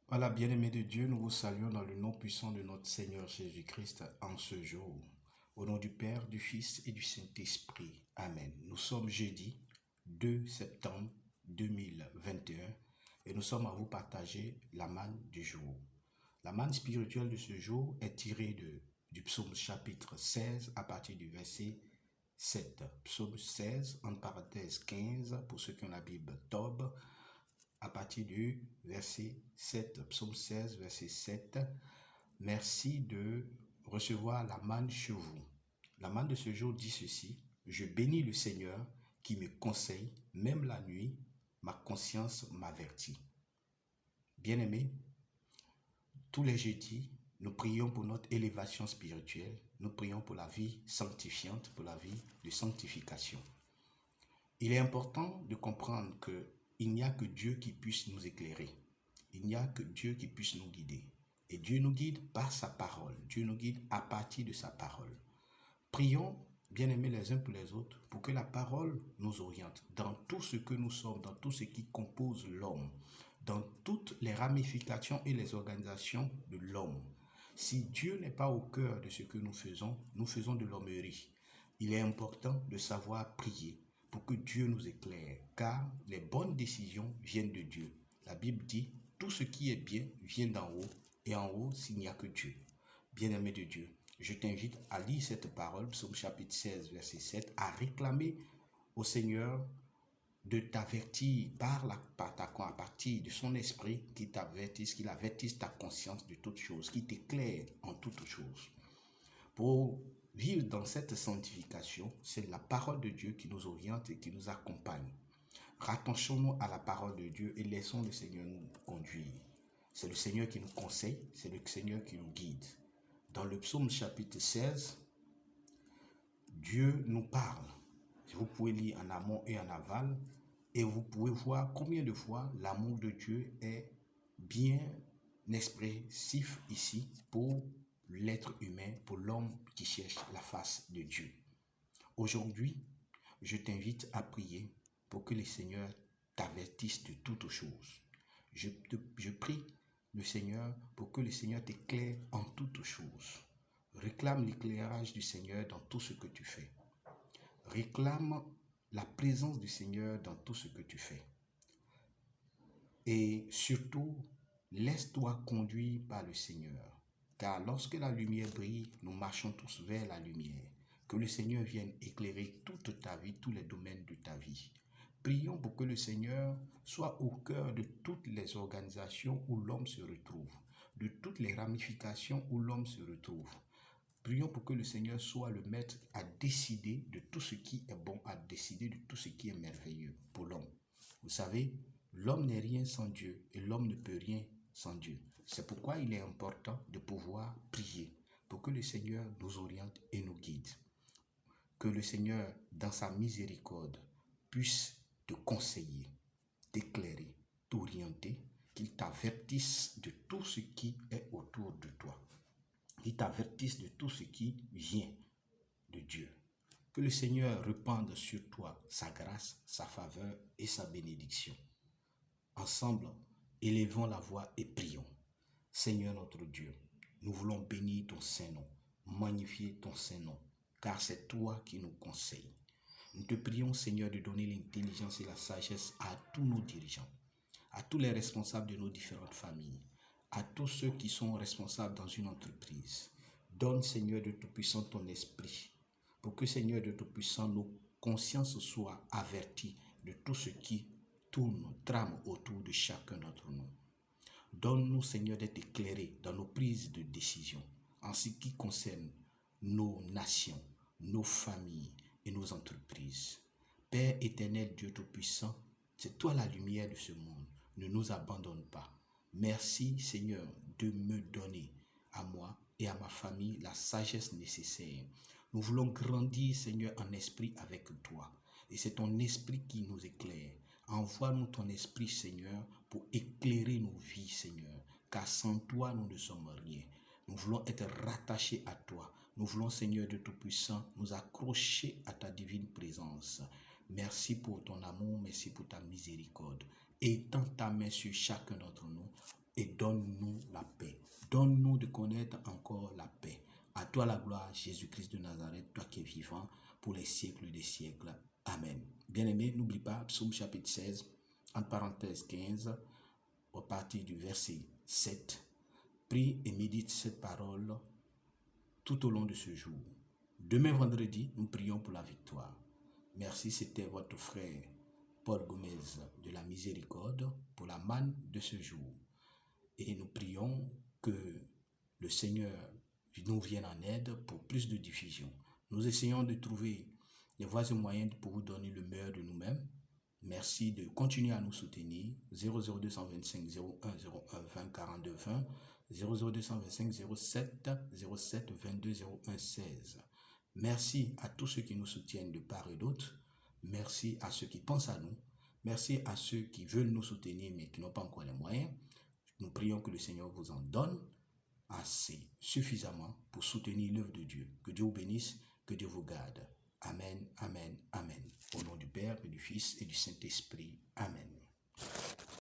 Voilà, bien-aimés de Dieu, nous vous saluons dans le nom puissant de notre Seigneur Jésus-Christ en ce jour. Au nom du Père, du Fils et du Saint-Esprit. Amen. Nous sommes jeudi 2 septembre 2021 et nous sommes à vous partager la manne du jour. La manne spirituelle de ce jour est tirée du psaume chapitre 16 à partir du verset 7. Psaume 16, en parenthèse 15, pour ceux qui ont la Bible Tob, à partir du verset 7, psaume 16, verset 7. Merci de recevoir la manne chez vous. La manne de ce jour dit ceci: je bénis le Seigneur qui me conseille, même la nuit, ma conscience m'avertit. Bien-aimés, tous les jeudis, nous prions pour notre élévation spirituelle, nous prions pour la vie sanctifiante, pour la vie de sanctification. Il est important de comprendre qu'il n'y a que Dieu qui puisse nous éclairer. Il n'y a que Dieu qui puisse nous guider. Et Dieu nous guide par sa parole. Dieu nous guide à partir de sa parole. Prions, bien-aimés les uns pour les autres, pour que la parole nous oriente dans tout ce que nous sommes, dans tout ce qui compose l'homme, dans toutes les ramifications et les organisations de l'homme. Si Dieu n'est pas au cœur de ce que nous faisons de l'hommerie. Il est important de savoir prier pour que Dieu nous éclaire, car les bonnes décisions viennent de Dieu. La Bible dit: tout ce qui est bien vient d'en haut, et en haut, s'il n'y a que Dieu. Bien-aimé de Dieu, je t'invite à lire cette parole, psaume chapitre 16, verset 7, à réclamer au Seigneur de t'avertir à partir de son esprit, qu'il avertisse ta conscience de toutes choses, qu'il t'éclaire en toutes choses. Pour vivre dans cette sanctification, c'est la parole de Dieu qui nous oriente et qui nous accompagne. Rattachons-nous à la parole de Dieu et laissons le Seigneur nous conduire. C'est le Seigneur qui nous conseille, c'est le Seigneur qui nous guide. Dans le psaume chapitre 16, Dieu nous parle. Vous pouvez lire en amont et en aval et vous pouvez voir combien de fois l'amour de Dieu est bien expressif ici pour l'être humain, pour l'homme qui cherche la face de Dieu. Aujourd'hui, je t'invite à prier pour que le Seigneur t'avertisse de toutes choses. Je prie le Seigneur pour que le Seigneur t'éclaire en toutes choses. Réclame l'éclairage du Seigneur dans tout ce que tu fais. Réclame la présence du Seigneur dans tout ce que tu fais. Et surtout, laisse-toi conduire par le Seigneur. Car lorsque la lumière brille, nous marchons tous vers la lumière. Que le Seigneur vienne éclairer toute ta vie, tous les domaines de ta vie. Prions pour que le Seigneur soit au cœur de toutes les organisations où l'homme se retrouve, de toutes les ramifications où l'homme se retrouve. Prions pour que le Seigneur soit le maître à décider de tout ce qui est bon, à décider de tout ce qui est merveilleux pour l'homme. Vous savez, l'homme n'est rien sans Dieu et l'homme ne peut rien sans Dieu. C'est pourquoi il est important de pouvoir prier pour que le Seigneur nous oriente et nous guide. Que le Seigneur, dans sa miséricorde, puisse te conseiller, t'éclairer, t'orienter, qu'il t'avertisse de tout ce qui est autour de toi. Qu'il t'avertisse de tout ce qui vient de Dieu. Que le Seigneur répande sur toi sa grâce, sa faveur et sa bénédiction. Ensemble, élevons la voix et prions. Seigneur notre Dieu, nous voulons bénir ton Saint-Nom, magnifier ton Saint-Nom, car c'est toi qui nous conseilles. Nous te prions, Seigneur, de donner l'intelligence et la sagesse à tous nos dirigeants, à tous les responsables de nos différentes familles, à tous ceux qui sont responsables dans une entreprise. Donne, Seigneur de Tout-Puissant, ton esprit, pour que, Seigneur de Tout-Puissant, nos consciences soient averties de tout ce qui tourne, trame autour de chacun d'entre nous. Donne-nous, Seigneur, d'être éclairés dans nos prises de décision, en ce qui concerne nos nations, nos familles et nos entreprises. Père éternel, Dieu Tout-Puissant, c'est toi la lumière de ce monde. Ne nous abandonne pas. Merci, Seigneur, de me donner à moi et à ma famille la sagesse nécessaire. Nous voulons grandir, Seigneur, en esprit avec toi. Et c'est ton esprit qui nous éclaire. Envoie-nous ton esprit, Seigneur, pour éclairer nos vies, Seigneur. Car sans toi, nous ne sommes rien. Nous voulons être rattachés à toi. Nous voulons, Seigneur de Tout-Puissant, nous accrocher à ta divine présence. Merci pour ton amour, merci pour ta miséricorde. Étends ta main sur chacun d'entre nous. et donne-nous la paix. Donne-nous de connaître encore la paix. À toi la gloire, Jésus-Christ de Nazareth, toi qui es vivant pour les siècles des siècles. Amen. Bien-aimé, n'oublie pas, Psaume chapitre 16, entre parenthèses 15, au partir du verset 7. Prie et médite cette parole tout au long de ce jour. Demain vendredi, nous prions pour la victoire. Merci, c'était votre frère Paul Gomez de la Miséricorde pour la manne de ce jour. Et nous prions que le Seigneur nous vienne en aide pour plus de diffusion. Nous essayons de trouver les voies et moyens pour vous donner le meilleur de nous-mêmes. Merci de continuer à nous soutenir. 00225 01 01 20 42 20 00225 07 07 22 01 16. Merci à tous ceux qui nous soutiennent de part et d'autre. Merci à ceux qui pensent à nous. Merci à ceux qui veulent nous soutenir mais qui n'ont pas encore les moyens. Nous prions que le Seigneur vous en donne assez, suffisamment pour soutenir l'œuvre de Dieu. Que Dieu vous bénisse, que Dieu vous garde. Amen, amen, amen. Au nom du Père et du Fils et du Saint-Esprit. Amen.